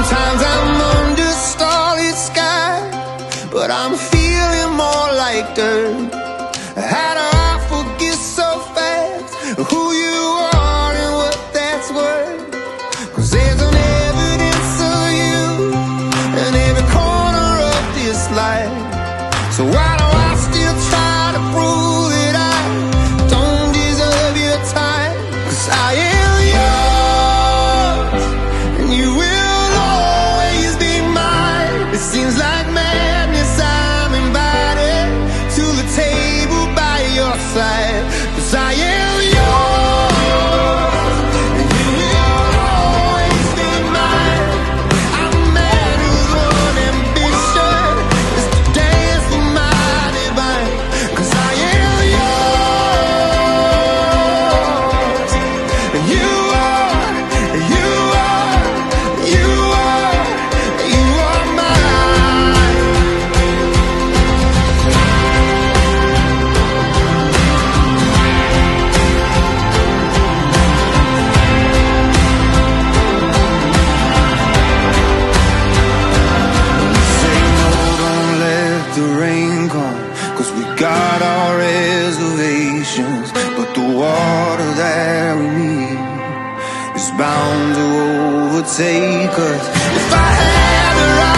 Sometimes I'm under starlit sky, but I'm feeling more like dirt. How do I forget so fast who you are and what that's worth? 'Cause there's an evidence of you in every corner of this life. So why do I still try to prove that I don't deserve your time? 'Cause I am yours, and you will always be mine. It seems like madness, I'm invited to the table by your side. 'Cause I am yours, and you will always be mine. I'm a man whose one ambition is to dance with my divine. 'Cause I am yours, and you are, you are, you are, you are mine. Say no, don't let the rain come, 'cause we got our reservations. But the water that we need is bound to overtake us. If I had the right